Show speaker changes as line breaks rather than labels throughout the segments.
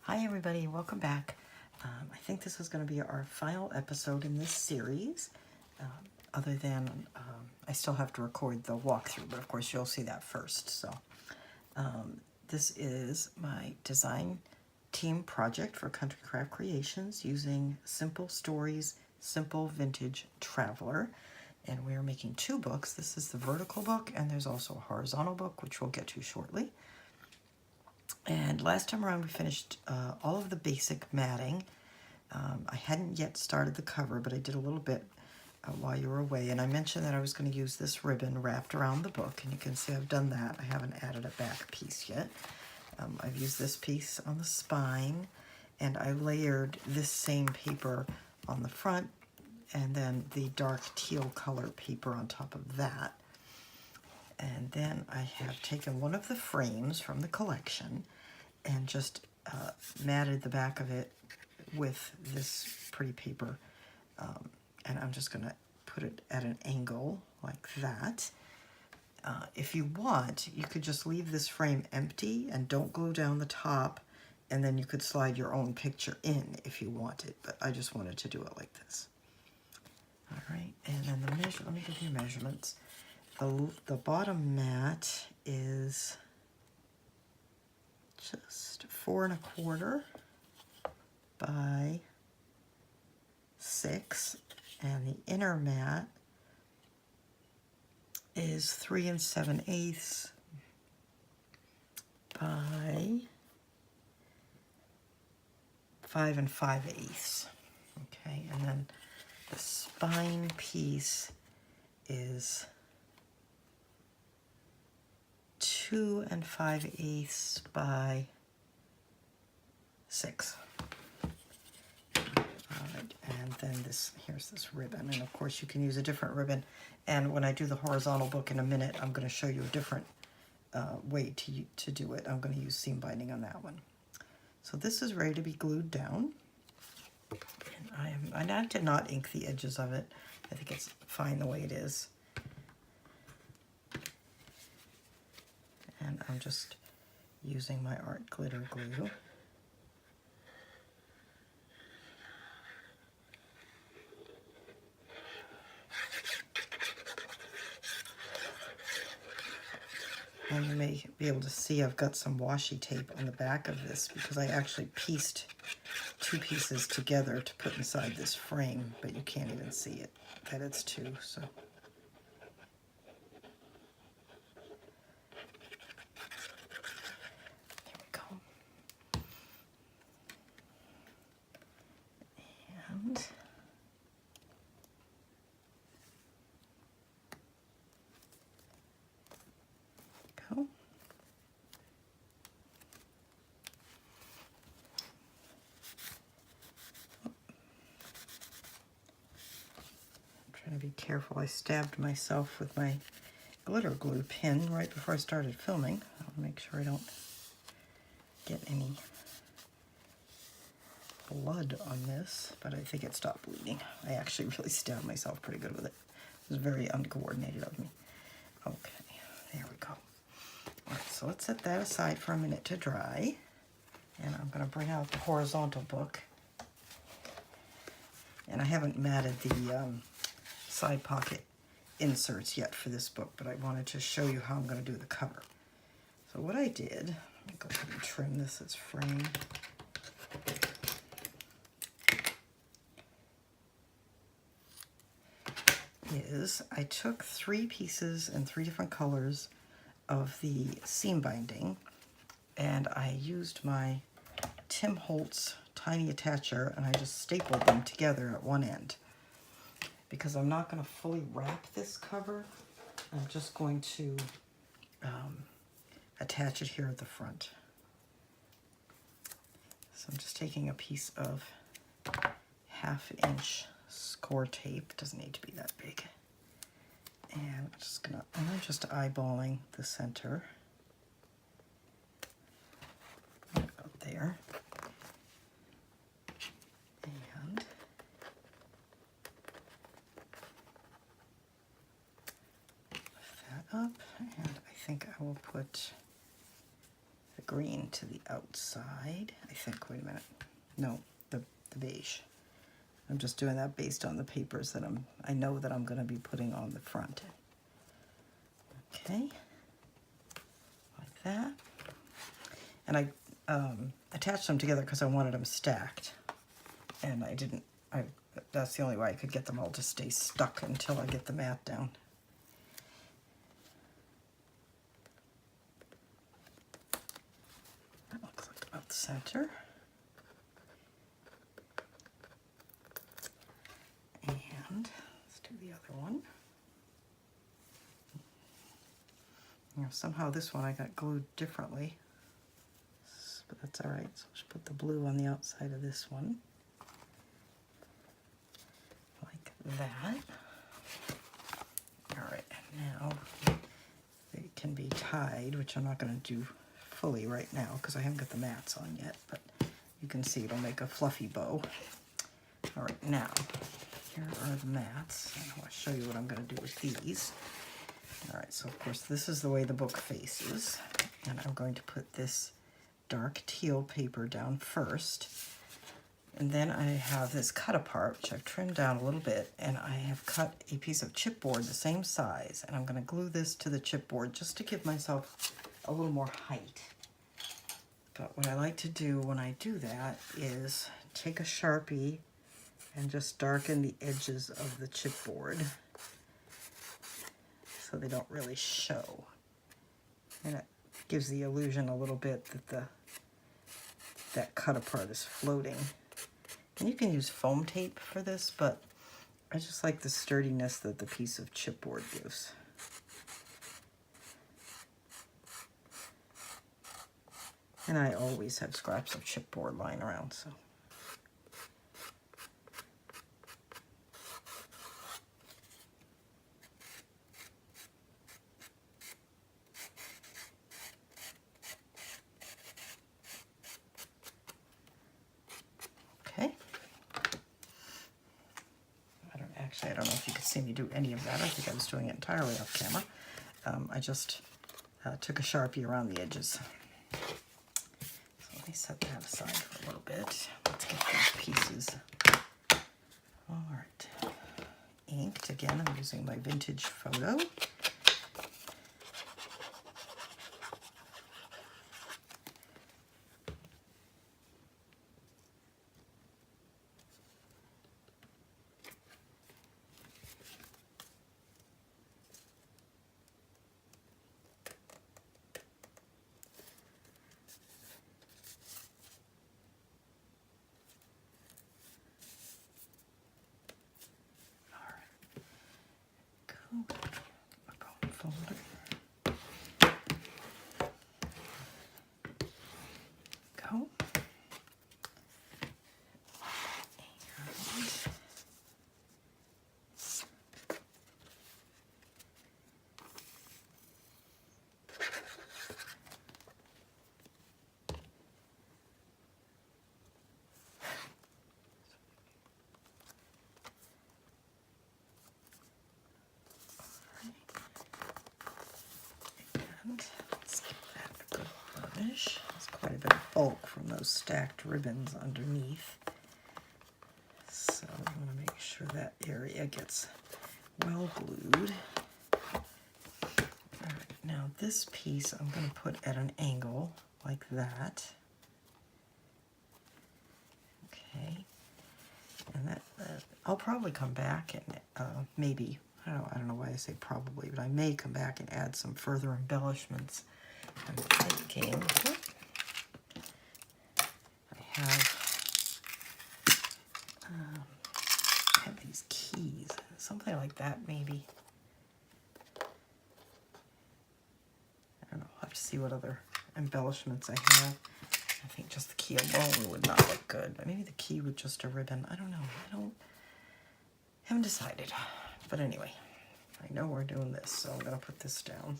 Hi everybody, welcome back. I think this is going to be our final episode in this series, other than I still have to record the walkthrough, but of course you'll see that first. So this is my design team project for Country Craft Creations using Simple Stories, Simple Vintage Traveler. And we're making two books. This is the vertical book, and there's also a horizontal book, which we'll get to shortly. And last time around we finished all of the basic matting. I hadn't yet started the cover, but I did a little bit while you were away. And I mentioned that I was going to use this ribbon wrapped around the book, and you can see I've done that. I haven't added a back piece yet. I've used this piece on the spine, and I layered this same paper on the front, and then the dark teal color paper on top of that. And then I have taken one of the frames from the collection and just matted the back of it with this pretty paper. And I'm just going to put it at an angle like that. If you want, you could just leave this frame empty and don't glue down the top, and then you could slide your own picture in if you wanted, but I just wanted to do it like this. All right, and then the measure, let me give you measurements. The bottom mat is just 4 1/4 by 6, and the inner mat is 3 7/8 by 5 5/8. Okay, and then the spine piece is 2 5/8 by 6. Alright, and then here's this ribbon, and of course you can use a different ribbon, and when I do the horizontal book in a minute, I'm going to show you a different way to do it. I'm going to use seam binding on that one. So this is ready to be glued down, and I did not ink the edges of it. I think it's fine the way it is. And I'm just using my art glitter glue. And you may be able to see I've got some washi tape on the back of this because I actually pieced two pieces together to put inside this frame, but you can't even see it, that it's two, so. Here we go. And go. Trying to be careful. I stabbed myself with my glitter glue pin right before I started filming. I'll make sure I don't get any blood on this, but I think it stopped bleeding. I actually really stabbed myself pretty good with it. It was very uncoordinated of me. Okay, there we go. All right, so let's set that aside for a minute to dry. And I'm going to bring out the horizontal book. And I haven't matted the side pocket inserts yet for this book, but I wanted to show you how I'm going to do the cover. So what I did, let me go ahead and trim this as frame. Is I took 3 pieces in 3 different colors of the seam binding, and I used my Tim Holtz tiny attacher, and I just stapled them together at one end. Because I'm not going to fully wrap this cover, I'm just going to attach it here at the front. So I'm just taking a piece of 1/2 inch score tape. It doesn't need to be that big. And I'm just eyeballing the center. Up there. And lift that up, and I think I will put the green to the outside, I think. Wait a minute. No, the beige. I'm just doing that based on the papers that I know that I'm going to be putting on the front. Okay, like that. And I attached them together because I wanted them stacked. And that's the only way I could get them all to stay stuck until I get the mat down. That looks like about the center. And let's do the other one. You know, somehow this one I got glued differently, but that's all right. So I'll just put the blue on the outside of this one, like that. All right, and now they can be tied, which I'm not going to do fully right now because I haven't got the mats on yet, but you can see it'll make a fluffy bow. All right, now here are the mats. And I'll show you what I'm going to do with these. All right, so of course this is the way the book faces, and I'm going to put this dark teal paper down first, and then I have this cut apart, which I've trimmed down a little bit, and I have cut a piece of chipboard the same size, and I'm going to glue this to the chipboard just to give myself a little more height. But what I like to do when I do that is take a Sharpie and just darken the edges of the chipboard so they don't really show. And it gives the illusion a little bit that that cut apart is floating. And you can use foam tape for this, but I just like the sturdiness that the piece of chipboard gives. And I always have scraps of chipboard lying around, so. Okay. I don't know if you could see me do any of that. I think I was doing it entirely off camera. I just took a Sharpie around the edges. So let me set that aside for a little bit. Let's get these pieces. All right. Inked again. I'm using my vintage photo. Go. Let's give that a good burnish. There's quite a bit of bulk from those stacked ribbons underneath. So I want to make sure that area gets well glued. All right, now this piece I'm going to put at an angle like that. Okay, and that I'll probably come back and maybe. I don't know why I say probably, but I may come back and add some further embellishments. I'm thinking I have these keys, something like that maybe. I don't know, I'll have to see what other embellishments I have. I think just the key alone would not look good, but maybe the key with just a ribbon. I don't know. Haven't decided. But anyway, I know we're doing this, so I'm going to put this down.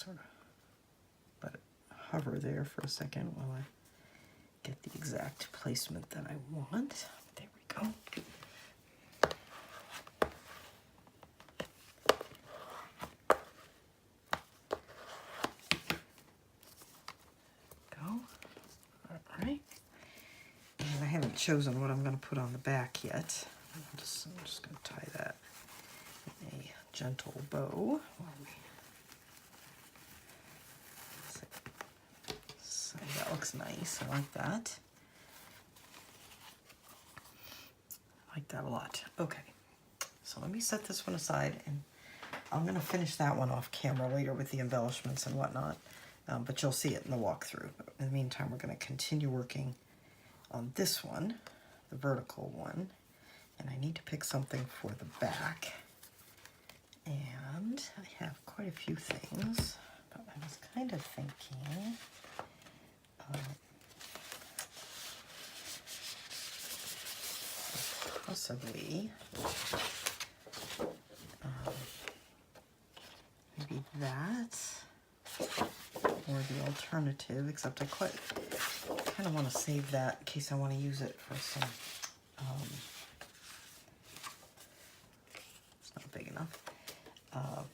sort of let it hover there for a second while I get the exact placement that I want. There we go. All right. And I haven't chosen what I'm going to put on the back yet. I'm just going to tie that in a gentle bow. So that looks nice. I like that. I like that a lot. Okay, so let me set this one aside, and I'm going to finish that one off camera later with the embellishments and whatnot, but you'll see it in the walkthrough. But in the meantime, we're going to continue working on this one, the vertical one, and I need to pick something for the back. And I have quite a few things, but I was kind of thinking possibly maybe that, or the alternative, except I kind of want to save that in case I want to use it for some, it's not big enough,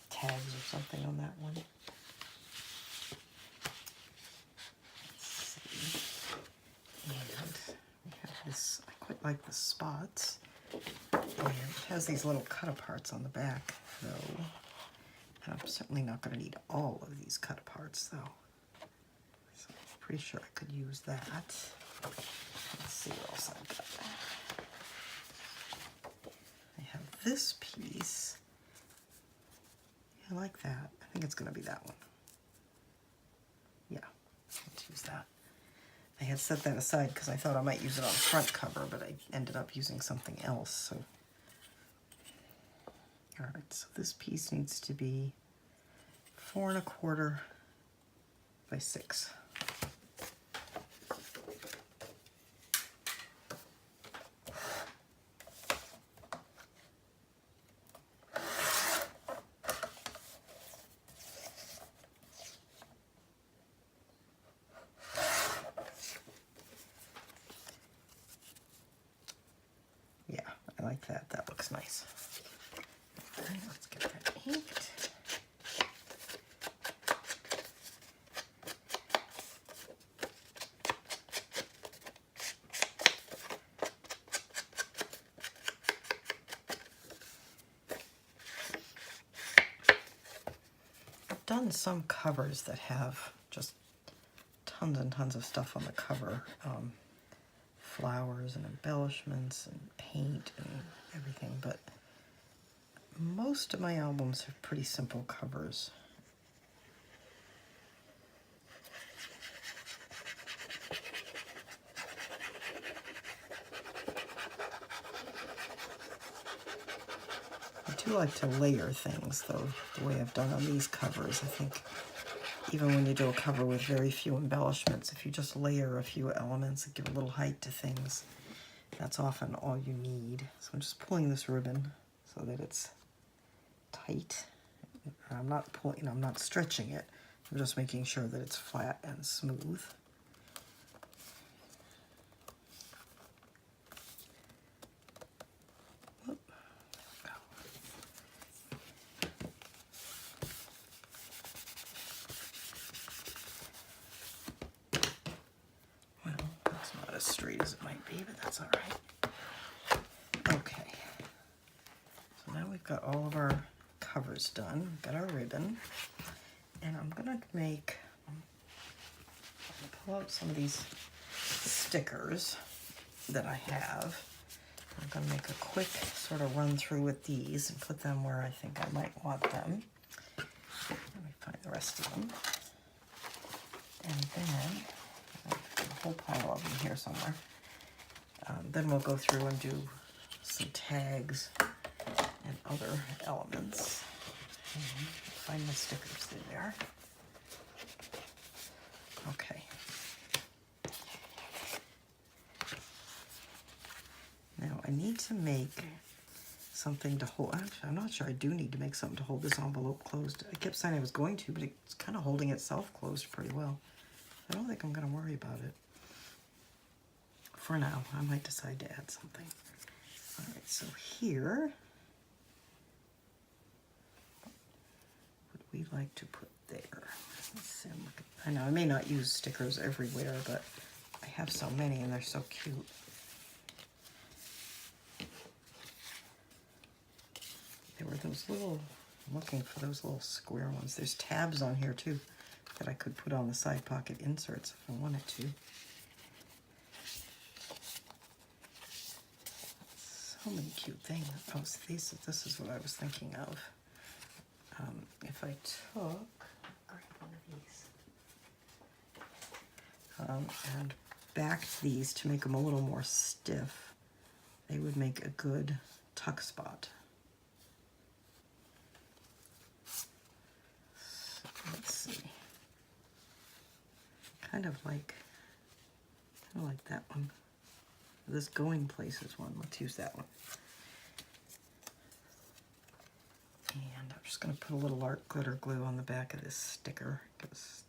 tags or something on that one. Let's see. And we have this, I quite like the spots, and it has these little cut-aparts on the back, though. I'm certainly not going to need all of these cut-aparts, though. So I'm pretty sure I could use that. Let's see what else I've got. I have this piece. I like that. I think it's going to be that one. Yeah, let's use that. I had set that aside because I thought I might use it on the front cover, but I ended up using something else. So, all right, so this piece needs to be 4 1/4 by 6. Yeah, I like that. That looks nice. All right, let's get that inked. I've done some covers that have just tons and tons of stuff on the cover. Flowers and embellishments and paint and everything, but most of my albums have pretty simple covers. I do like to layer things, though, the way I've done on these covers. I think even when you do a cover with very few embellishments, if you just layer a few elements and give a little height to things, that's often all you need. So I'm just pulling this ribbon so that it's tight. I'm not pulling, I'm not stretching it. I'm just making sure that it's flat and smooth. Whoop. There we go. Well, that's not as straight as it might be, but that's all right. Okay. So now we've got all of our covers done. We've got our ribbon. And I'm going to make, pull out some of these stickers that I have. I'm going to make a quick sort of run through with these and put them where I think I might want them. Let me find the rest of them. And then, I've got a whole pile of them here somewhere. Then we'll go through and do some tags and other elements. Find my stickers through there. Okay. Now I need to make something to hold. Actually, I'm not sure I do need to make something to hold this envelope closed. I kept saying I was going to, but it's kind of holding itself closed pretty well. I don't think I'm going to worry about it. For now, I might decide to add something. All right, so here, what we like to put there. Let's see, I know I may not use stickers everywhere, but I have so many and they're so cute. There were those little, I'm looking for those little square ones. There's tabs on here too that I could put on the side pocket inserts if I wanted to. So many cute things. Oh, so this is what I was thinking of. If I took, grab one of these, and backed these to make them a little more stiff, they would make a good tuck spot. So let's see. Kind of like that one. This going places one. Let's use that one. And I'm just going to put a little art glitter glue on the back of this sticker because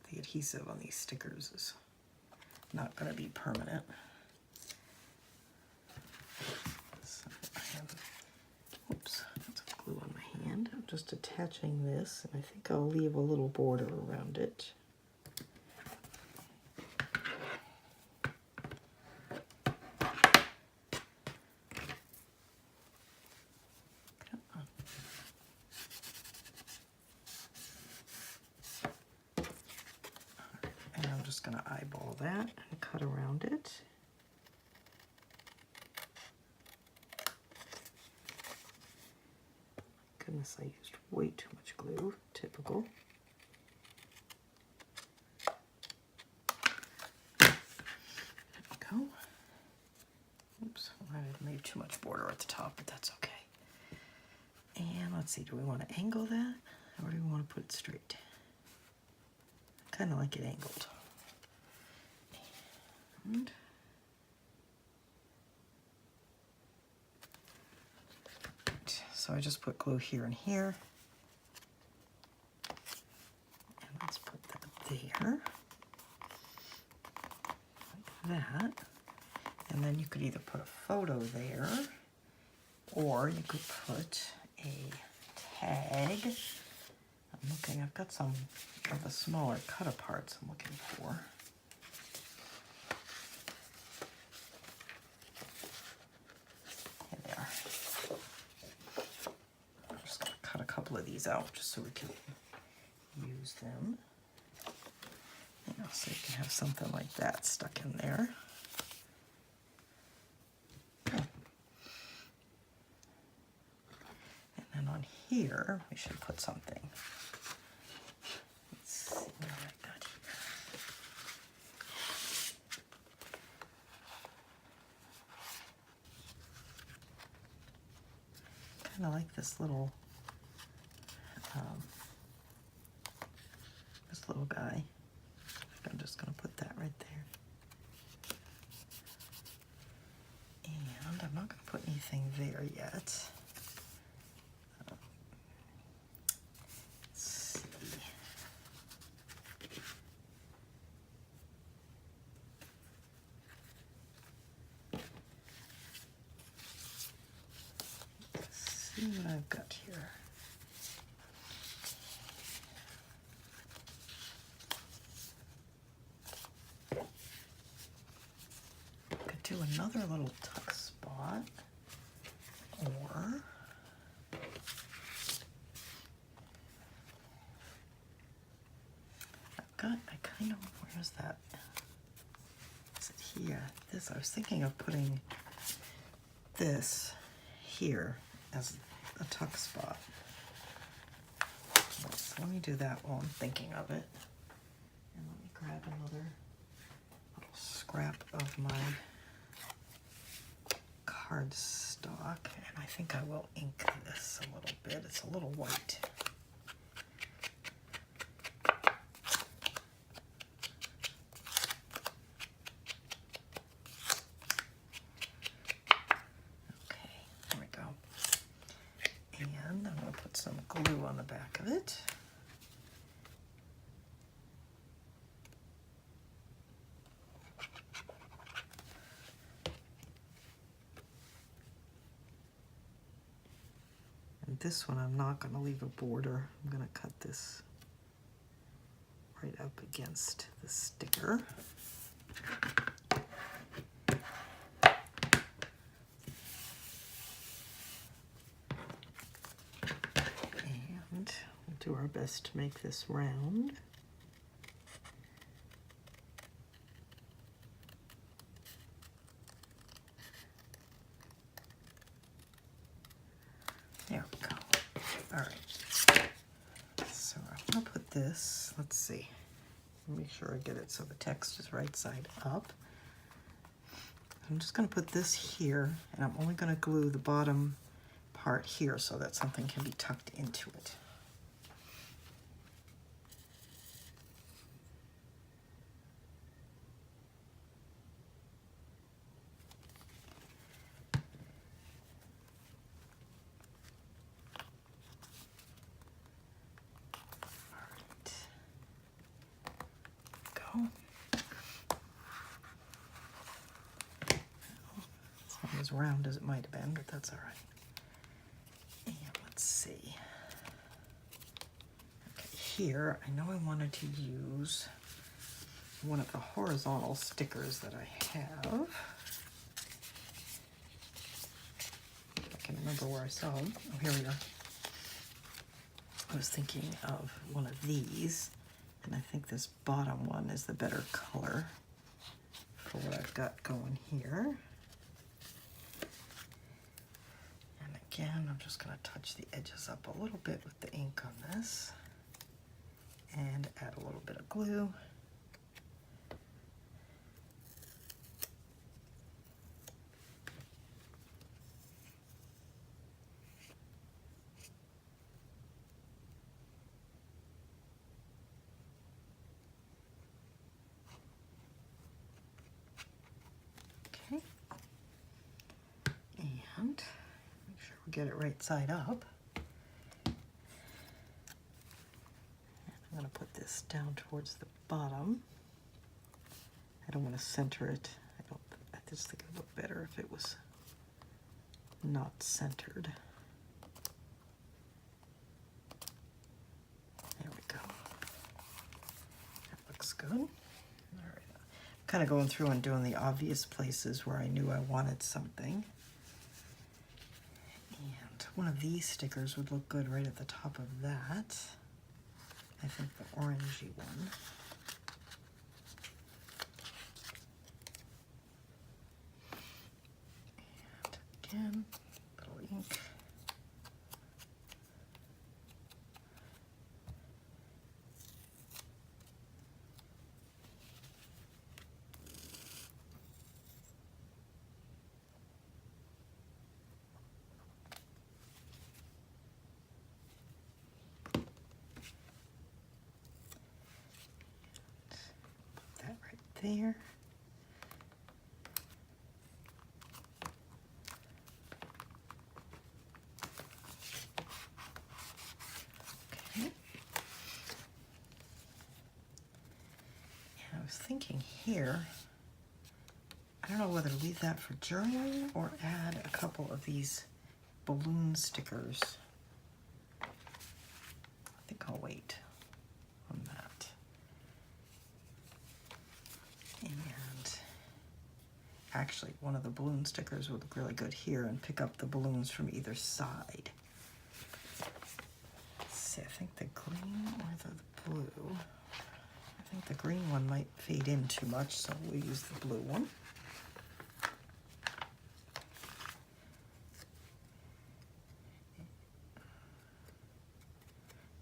the adhesive on these stickers is not going to be permanent. So I have, oops, that's glue on my hand. I'm just attaching this, and I think I'll leave a little border around it. Going to eyeball that and cut around it. Goodness, I used way too much glue. Typical. There we go. Oops, I made too much border at the top, but that's okay. And let's see, do we want to angle that or do we want to put it straight? I kind of like it angled. And so I just put glue here and here. And let's put that there. Like that. And then you could either put a photo there, or you could put a tag. I'm looking, I've got some of the smaller cut aparts I'm looking for. Of these out just so we can use them. You know, so you can have something like that stuck in there. And then on here we should put something. Let's see what I got here. Kind of like this little guy. I'm just going to put that right there. And I'm not going to put anything there yet. Let's see. Let's see what I've got here. Do another little tuck spot, or I kind of, where's that? Is it here? This, I was thinking of putting this here as a tuck spot. So let me do that while I'm thinking of it. And let me grab another little scrap of my cardstock, and I think I will ink this a little bit. It's a little white. Okay, there we go. put some glue on the back of it. And this one I'm not going to leave a border. I'm going to cut this right up against the sticker. And we'll do our best to make this round. There we go. All right. So I'm going to put this, let's see, make sure I get it so the text is right side up. I'm just going to put this here, and I'm only going to glue the bottom part here so that something can be tucked into it. As round as it might have been, but that's all right. And let's see. Okay, here, I know I wanted to use one of the horizontal stickers that I have. If I can remember where I saw them. Oh, here we are. I was thinking of one of these, and I think this bottom one is the better color for what I've got going here. Again, I'm just going to touch the edges up a little bit with the ink on this and add a little bit of glue. Okay. And get it right side up. And I'm going to put this down towards the bottom. I don't want to center it. I just think it would look better if it was not centered. There we go. That looks good. All right. I'm kind of going through and doing the obvious places where I knew I wanted something. One of these stickers would look good right at the top of that. I think the orangey one. And again, little ink. There. Okay. And I was thinking here, I don't know whether to leave that for journaling or add a couple of these balloon stickers. I think I'll wait on that. And actually, one of the balloon stickers would look really good here and pick up the balloons from either side. Let's see, I think the green or the blue. I think the green one might fade in too much, so we'll use the blue one.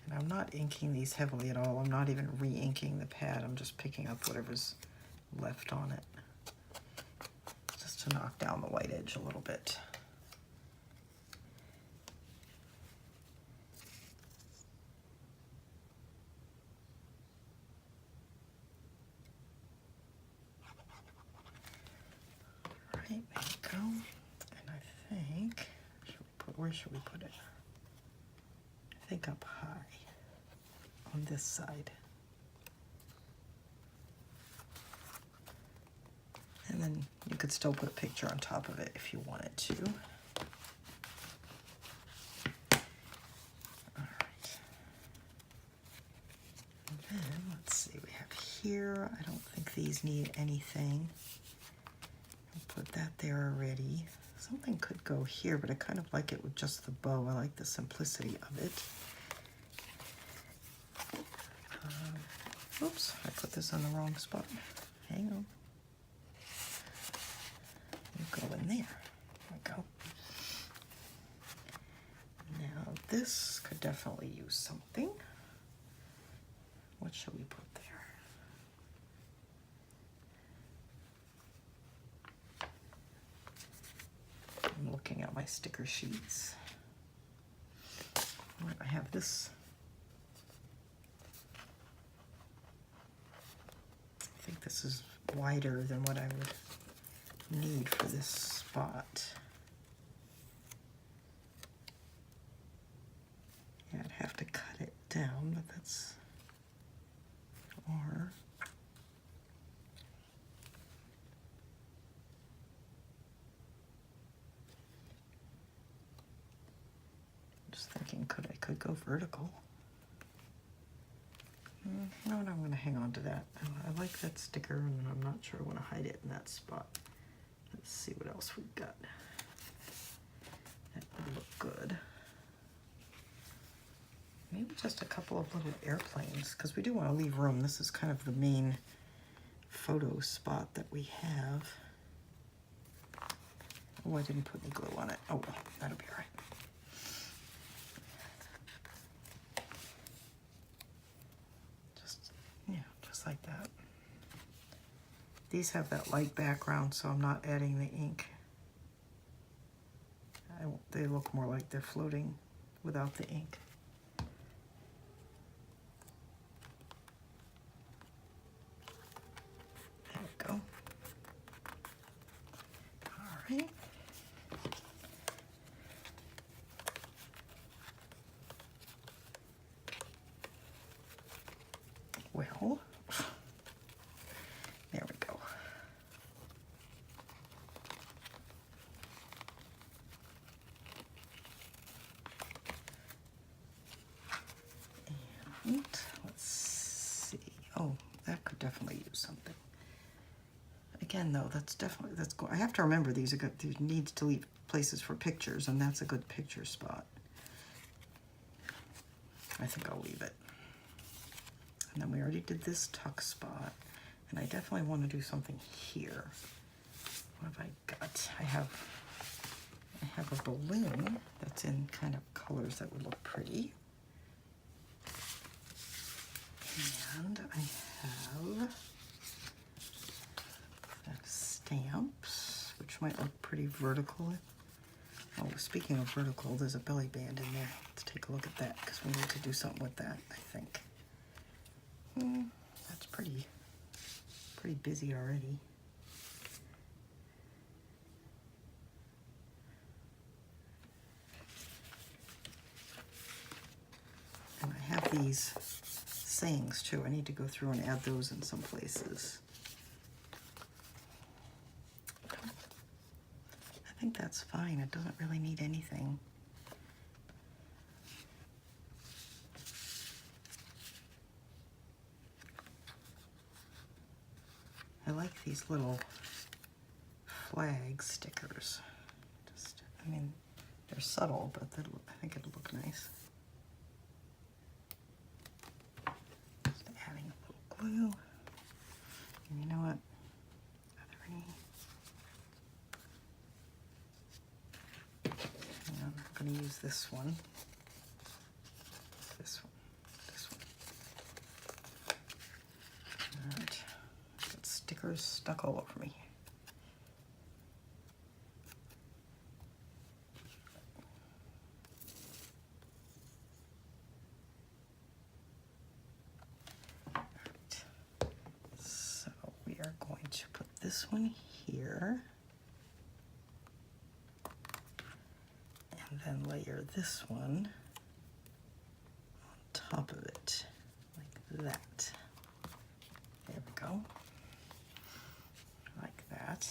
And I'm not inking these heavily at all. I'm not even re-inking the pad. I'm just picking up whatever's left on it, just to knock down the white edge a little bit. All right, there we go. And I think, where should we put it? think up high on this side. And then you could still put a picture on top of it if you wanted to. All right. And then let's see, we have here, I don't think these need anything. I'll put that there already. Something could go here, but I kind of like it with just the bow. I like the simplicity of it. Oops, I put this on the wrong spot. Hang on. You go in there. There we go. Now this could definitely use something. What shall we put there? I'm looking at my sticker sheets. I have this. I think this is wider than what I would need for this spot. Yeah, I'd have to cut it down, but that's, or just thinking, I could go vertical. You know what, I'm going to hang on to that. I like that sticker, and I'm not sure I want to hide it in that spot. Let's see what else we've got. That would look good. Maybe just a couple of little airplanes, because we do want to leave room. This is kind of the main photo spot that we have. Oh, I didn't put any glue on it. Oh well, that'll be all right. Just like that. These have that light background, so I'm not adding the ink. They look more like they're floating without the ink. There we go. All right. Well, there we go. And let's see. Oh, that could definitely use something. Again, though, that's good. I have to remember these needs to leave places for pictures, and that's a good picture spot. I think I'll leave it. And then we already did this tuck spot, and I definitely want to do something here. What have I got? I have a balloon that's in kind of colors that would look pretty. And I have stamps, which might look pretty vertical. Oh, speaking of vertical, there's a belly band in there. Let's take a look at that, because we need to do something with that, I think. That's pretty busy already. And I have these sayings too. I need to go through and add those in some places. I think that's fine. It doesn't really need anything. I like these little flag stickers. I mean, they're subtle, but I think it'll look nice. Just adding a little glue. And you know what? Are there any? I'm going to use this one. This one. This one. All right. Got stickers stuck all over me. To put this one here, and then layer this one top of it, like that. There we go. Like that.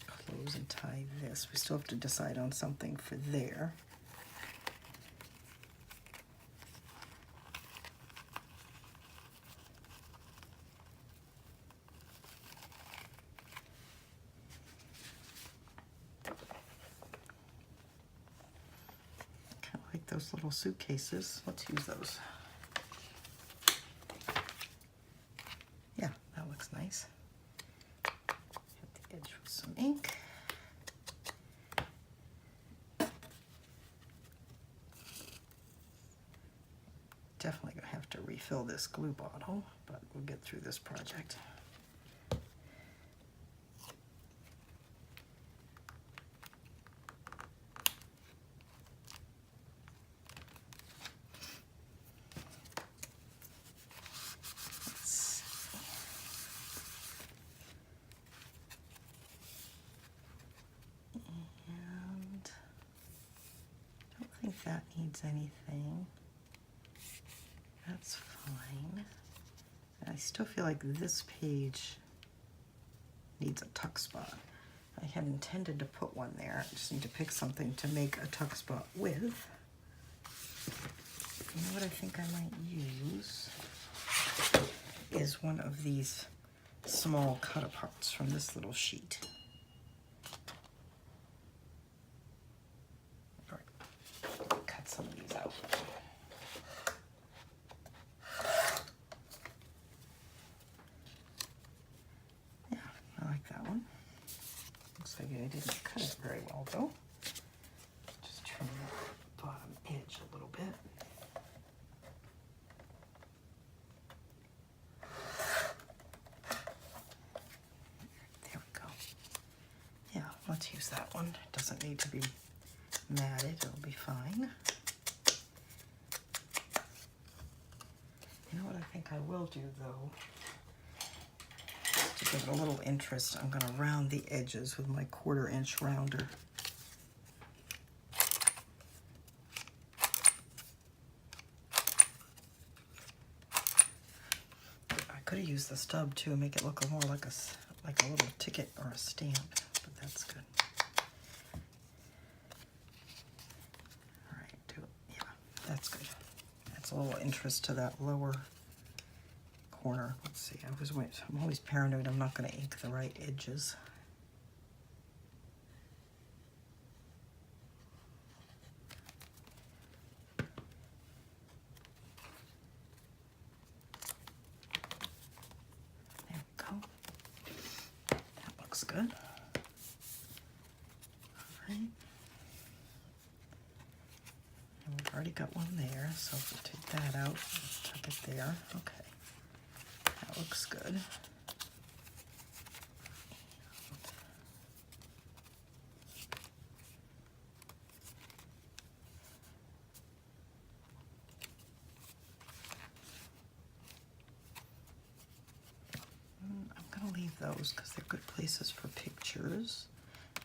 Close and tie this. We still have to decide on something for there. Kind of like those little suitcases. Let's use those. Yeah, that looks nice. Hit the edge with some ink. Definitely gonna have to refill this glue bottle, but we'll get through this project. And I don't think that needs anything. That's fine. I still feel like this page needs a tuck spot. I had intended to put one there. I just need to pick something to make a tuck spot with. You know what I think I might use is one of these small cut aparts from this little sheet. All right. Cut some of these out. I didn't cut it very well though. Just trim the bottom edge a little bit. There we go. Yeah, let's use that one. It doesn't need to be matted, it'll be fine. You know what I think I will do though? To give it a little interest, I'm going to round the edges with my 1/4 inch rounder. I could have used the stub too and make it look more like a little ticket or a stamp, but that's good. All right, yeah, that's good. That's a little interest to that lower corner. Let's see, I'm always paranoid I'm not going to ink the right edges. There we go. That looks good. All right. And we've already got one there, so if we take that out, let's tuck it there. Okay. That looks good. I'm going to leave those because they're good places for pictures.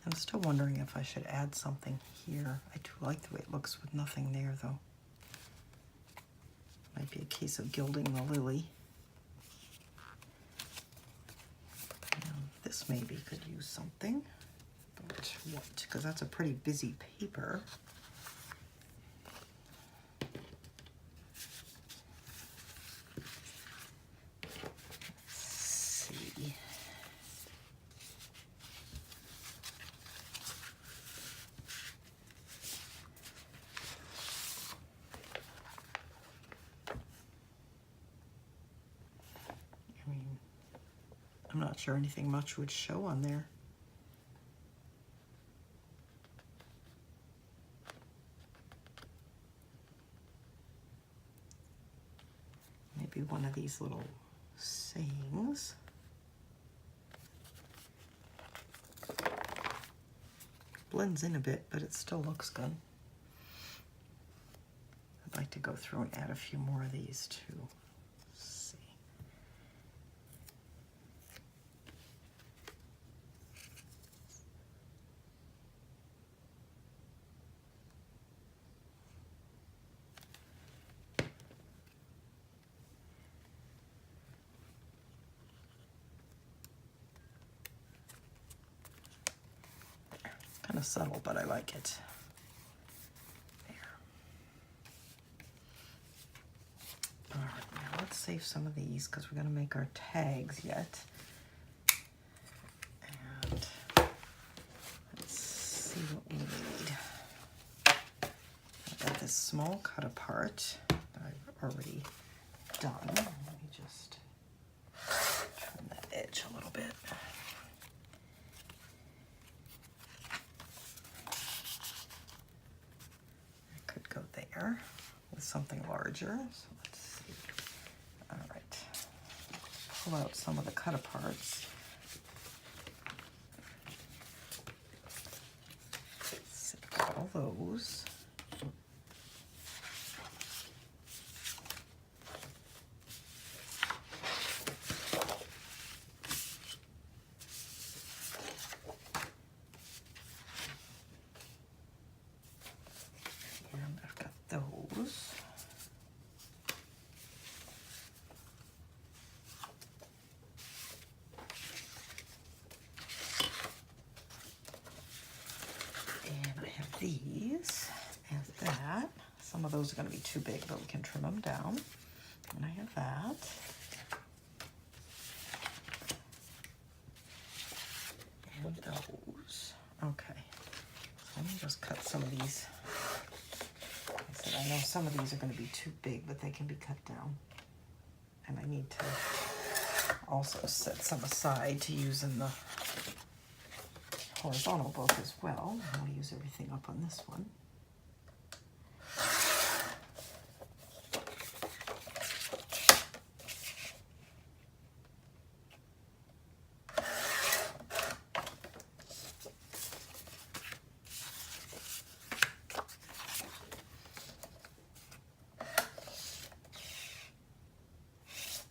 I'm still wondering if I should add something here. I do like the way it looks with nothing there though. Might be a case of gilding the lily. This maybe could use something, but what? Because that's a pretty busy paper. Let's see. I'm not sure anything much would show on there. Maybe one of these little sayings. Blends in a bit, but it still looks good. I'd like to go through and add a few more of these too. of subtle, but I like it. There. All right, now let's save some of these because we're going to make our tags yet. And let's see what we need. I've got this small cut apart that I've already done. Let me just trim that edge a little bit. I could go there with something larger. So let's see. All right. Pull out some of the cut aparts. Let's see, got all those. And I've got those. And I have these and that. Some of those are going to be too big, but we can trim them down. And I have that. And those. Okay. So let me just cut some of these. Like I said, I know some of these are going to be too big, but they can be cut down. And I need to also set some aside to use in the horizontal book as well. I want to use everything up on this one.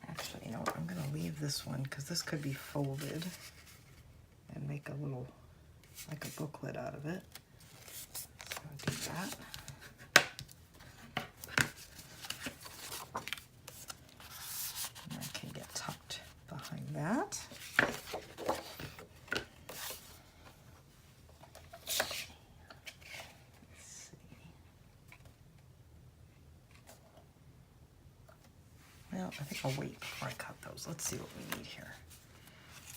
Actually, you know what? I'm going to leave this one because this could be folded and make a little, like a booklet out of it. So I'll do that. And that can get tucked behind that. Let's see. Well, I think I'll wait before I cut those. Let's see what we need here.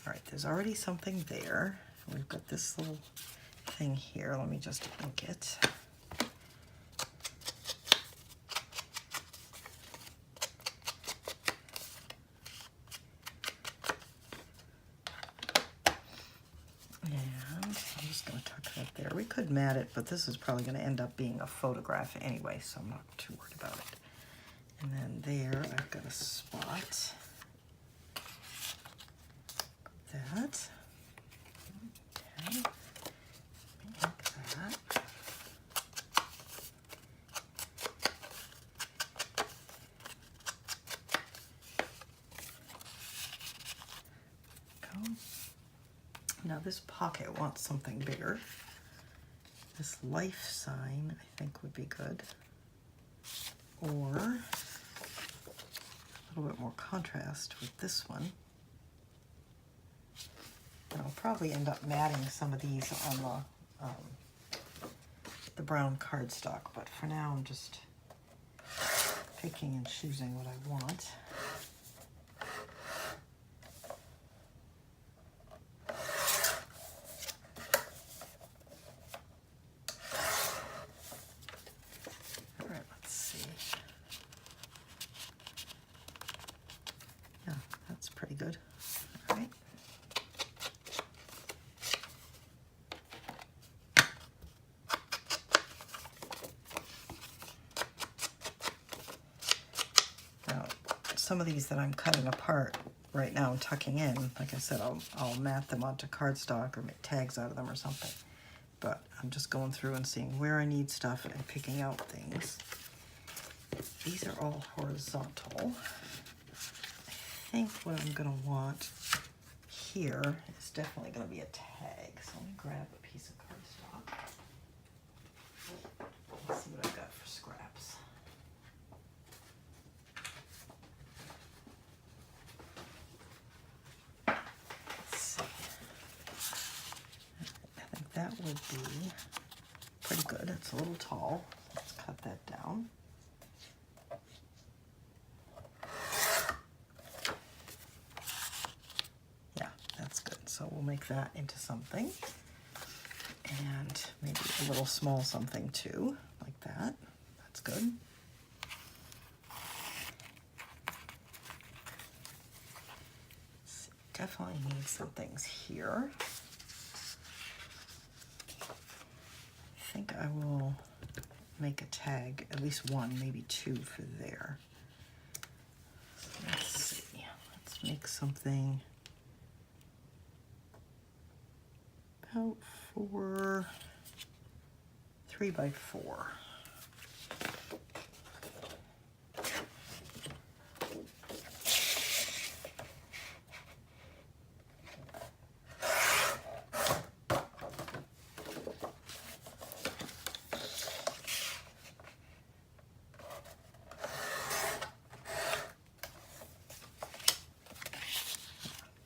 All right, there's already something there. We've got this little thing here. Let me just ink it. And I'm just going to tuck that there. We could mat it, but this is probably going to end up being a photograph anyway, so I'm not too worried about it. And then there, I've got a spot. That. Okay. Like that. Go. Now this pocket wants something bigger. This life sign, I think, would be good. Or a little bit more contrast with this one. And I'll probably end up matting some of these on the brown cardstock, but for now I'm just picking and choosing what I want. All right, let's see. Yeah, that's pretty good. All right. Some of these that I'm cutting apart right now and tucking in, like I said, I'll mat them onto cardstock or make tags out of them or something. But I'm just going through and seeing where I need stuff and picking out things. These are all horizontal. I think what I'm going to want here is definitely going to be a tag. So let me grab a piece of cardstock. Let's see what I've got for scraps. that would be pretty good. It's a little tall. Let's cut that down. Yeah, that's good. So we'll make that into something. And maybe a little small something too, like that. That's good. Definitely need some things here. I think I will make a tag, at least one, maybe two for there. So let's see, let's make something about 3 by 4.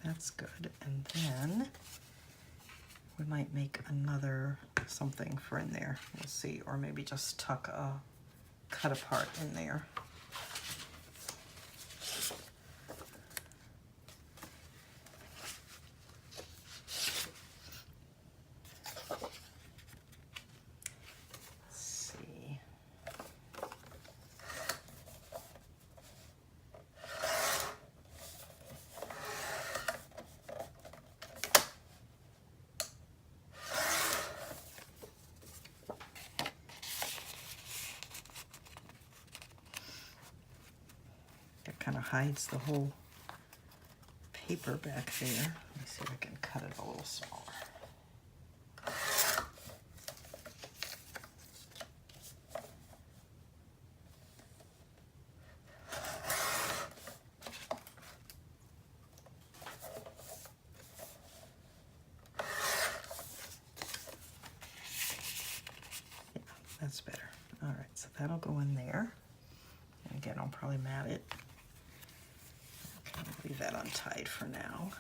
That's good. And then we might make another something for in there. We'll see. Or maybe just tuck a cut apart in there. Kind of hides the whole paper back there. Let me see if I can cut it a little smaller. Yeah, that's better. All right, so that'll go in there. And again, I'll probably mat it. Leave that untied for now.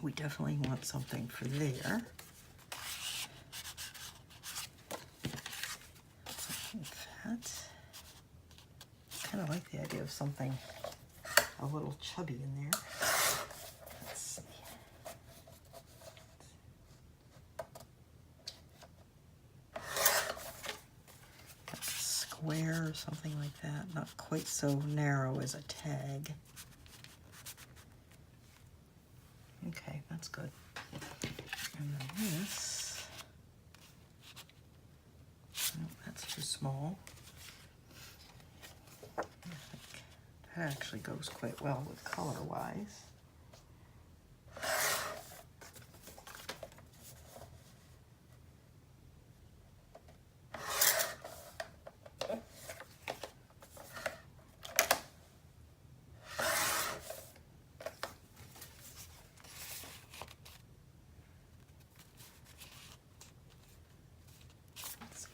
We definitely want something for there. Something like that. Kind of like the idea of something a little chubby in there. Let's see. Got a square or something like that. Not quite so narrow as a tag. Okay, that's good. And then this, no, that's too small. I think that actually goes quite well with color-wise.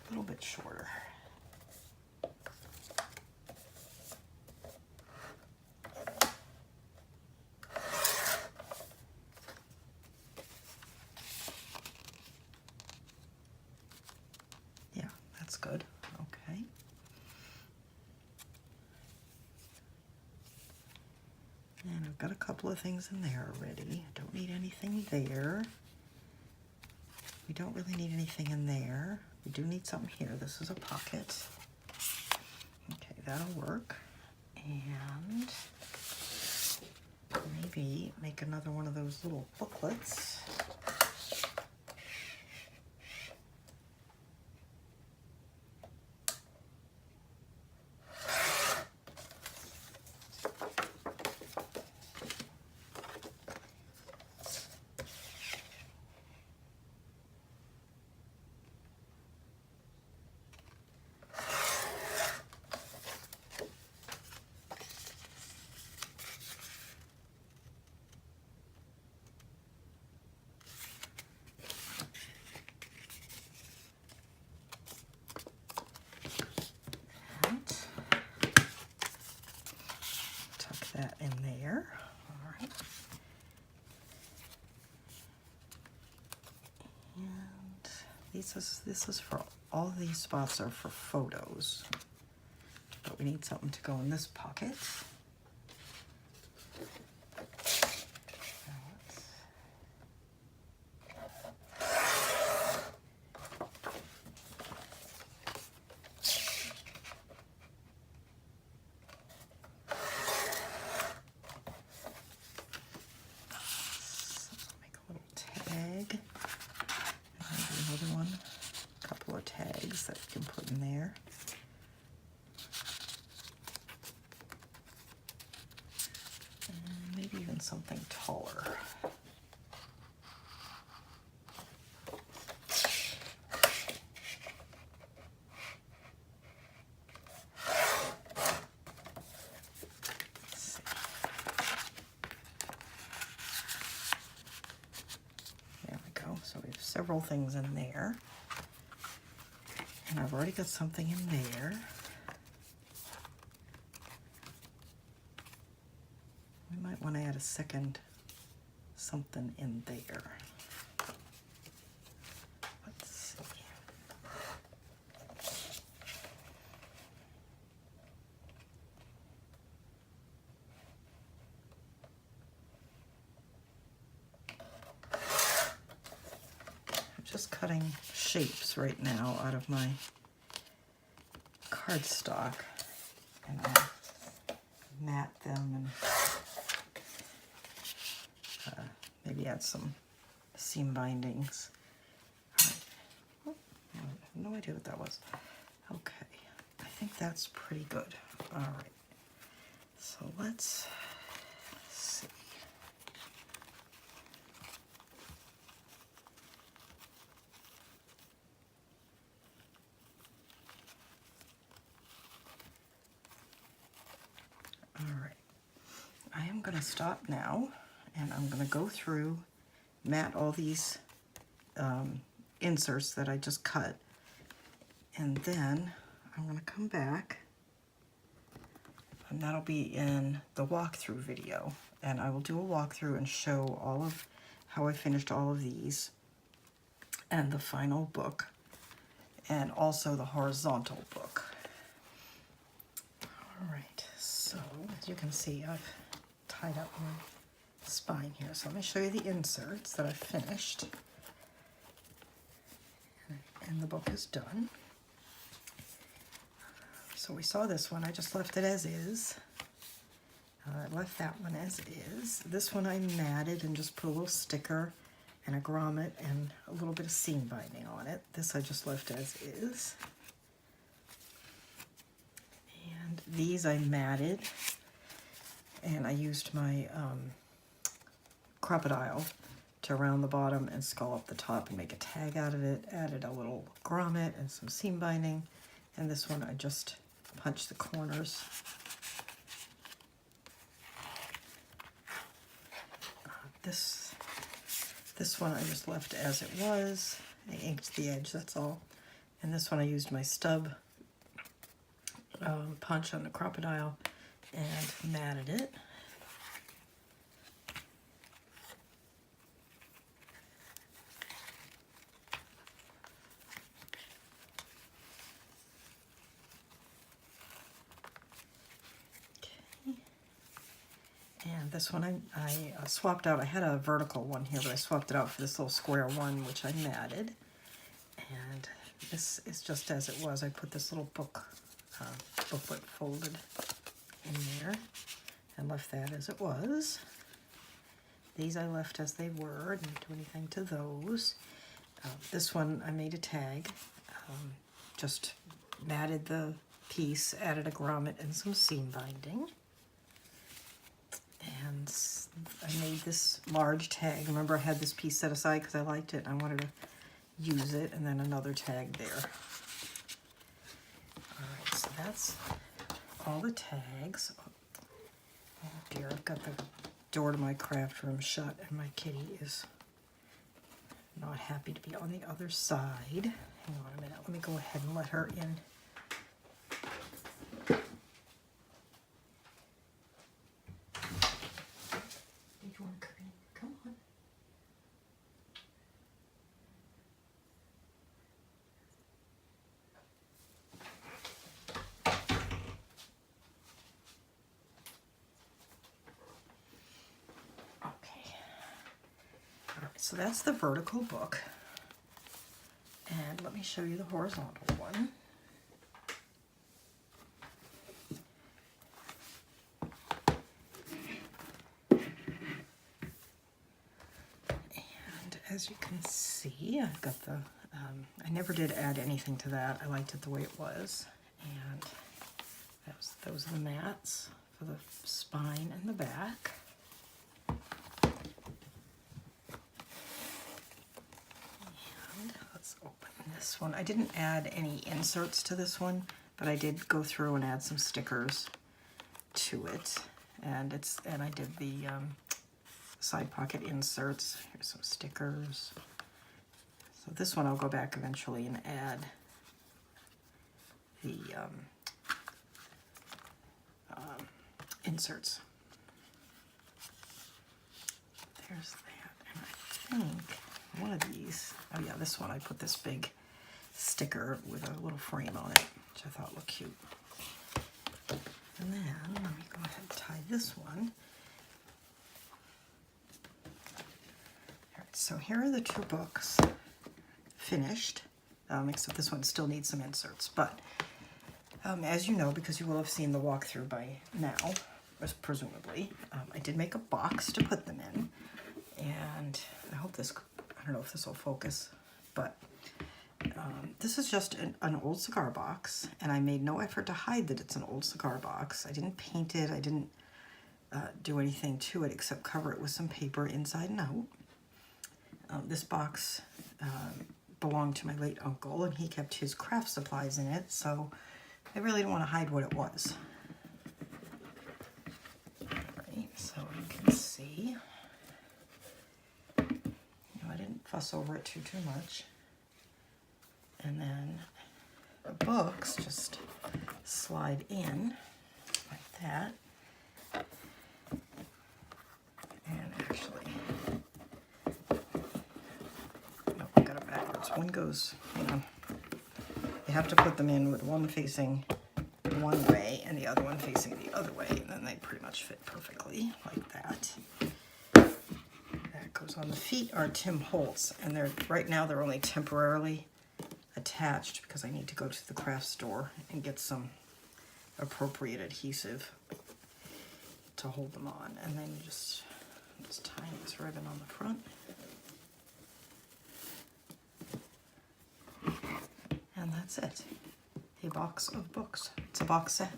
A little bit shorter. Yeah, that's good. Okay. And I've got a couple of things in there already. I don't need anything there. We don't really need anything in there. We do need something here. This is a pocket. Okay, that'll work. And maybe make another one of those little booklets. This is for, all these spots are for photos. But we need something to go in this pocket. That you can put in there. And maybe even something taller. Let's see. There we go. So we have several things in there. And I've already got something in there. We might want to add a second something in there. Let's see. I'm just cutting shapes right now out of my cardstock, and I'll mat them and maybe add some seam bindings. All right. Oh, I have no idea what that was. Okay, I think that's pretty good. All right, so let's see. All right, I am going to stop now, and I'm going to go through, mat all these inserts that I just cut, and then I'm going to come back, and that'll be in the walkthrough video, and I will do a walkthrough and show all of how I finished all of these, and the final book, and also the horizontal book. All right, so as you can see, I've tied up my spine here. So let me show you the inserts that I've finished. And the book is done. So we saw this one, I just left it as is. I left that one as is. This one I matted and just put a little sticker and a grommet and a little bit of seam binding on it. This I just left as is. And these I matted, and I used my crocodile to round the bottom and scallop the top and make a tag out of it. Added a little grommet and some seam binding, and this one I just punched the corners. This one I just left as it was. I inked the edge, that's all. And this one I used my stub punch on the crocodile and matted it. And this one I swapped out. I had a vertical one here, but I swapped it out for this little square one, which I matted. And this is just as it was. I put this little booklet folded in there and left that as it was. These I left as they were. Didn't do anything to those. This one I made a tag. Just matted the piece, added a grommet and some seam binding. And I made this large tag. Remember, I had this piece set aside because I liked it and I wanted to use it, and then another tag there. All right, so that's all the tags. Oh dear, I've got the door to my craft room shut, and my kitty is not happy to be on the other side. Hang on a minute, let me go ahead and let her in. So that's the vertical book. And let me show you the horizontal one. And as you can see, I've got the, I never did add anything to that. I liked it the way it was. And those are the mats for the spine and the back. And let's open this one. I didn't add any inserts to this one, but I did go through and add some stickers to it. And I did the side pocket inserts. Here's some stickers. So this one I'll go back eventually and add the inserts. There's that. And I think one of these, oh yeah, this one, I put this big sticker with a little frame on it, which I thought looked cute. And then let me go ahead and tie this one. All right, so here are the two books finished, except this one still needs some inserts. But as you know, because you will have seen the walkthrough by now, presumably, I did make a box to put them in. And I hope this, I don't know if this will focus, but this is just an old cigar box, and I made no effort to hide that it's an old cigar box. I didn't paint it, I didn't do anything to it except cover it with some paper inside and out. This box belonged to my late uncle, and he kept his craft supplies in it, so I really didn't want to hide what it was. Right, so you can see, I didn't fuss over it too much. And then the books just slide in like that. And actually, no, I got it backwards. One goes, hang on. You have to put them in with one facing one way and the other one facing the other way, and then they pretty much fit perfectly like that. That goes on. The feet are Tim Holtz, and right now they're only temporarily attached because I need to go to the craft store and get some appropriate adhesive to hold them on. And then you just tie this ribbon on the front. And that's it. A box of books. It's a box set.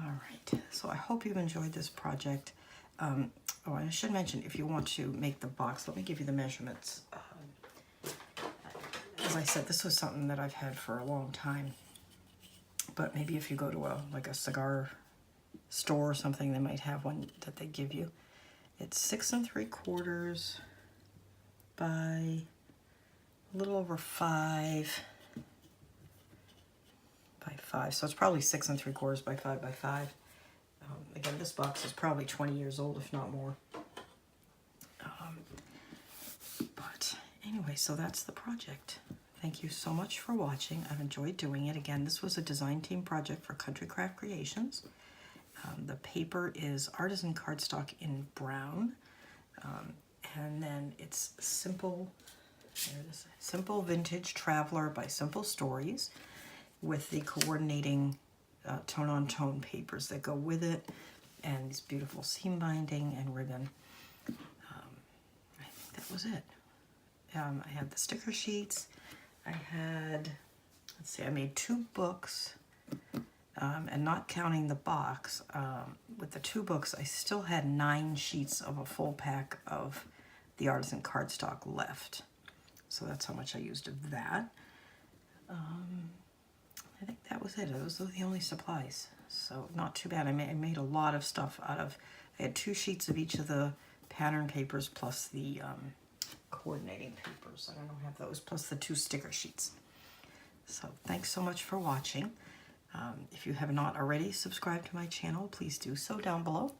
All right, so I hope you've enjoyed this project. Oh, I should mention, if you want to make the box, let me give you the measurements. As I said, this was something that I've had for a long time, but maybe if you go to like a cigar store or something, they might have one that they give you. It's 6 3/4 by a little over 5 by 5, so it's probably 6 3/4 by 5 by 5. Again, this box is probably 20 years old, if not more. But anyway, so that's the project. Thank you so much for watching. I've enjoyed doing it. Again, this was a design team project for Country Craft Creations. The paper is artisan cardstock in brown. And then it's Simple Vintage Traveler by Simple Stories with the coordinating tone-on-tone papers that go with it, and this beautiful seam binding and ribbon. I think that was it. I had the sticker sheets. I had, let's see, I made 2 books, and not counting the box, with the 2 books, I still had 9 sheets of a full pack of the artisan cardstock left. So that's how much I used of that. I think that was it. Those were the only supplies. So not too bad. I made a lot of stuff out of, I had 2 sheets of each of the pattern papers plus the coordinating papers. I don't have those, plus the 2 sticker sheets. So thanks so much for watching. If you have not already subscribed to my channel, please do so down below.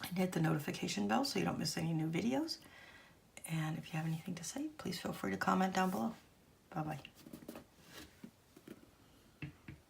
And hit the notification bell so you don't miss any new videos. And if you have anything to say, please feel free to comment down below. Bye-bye.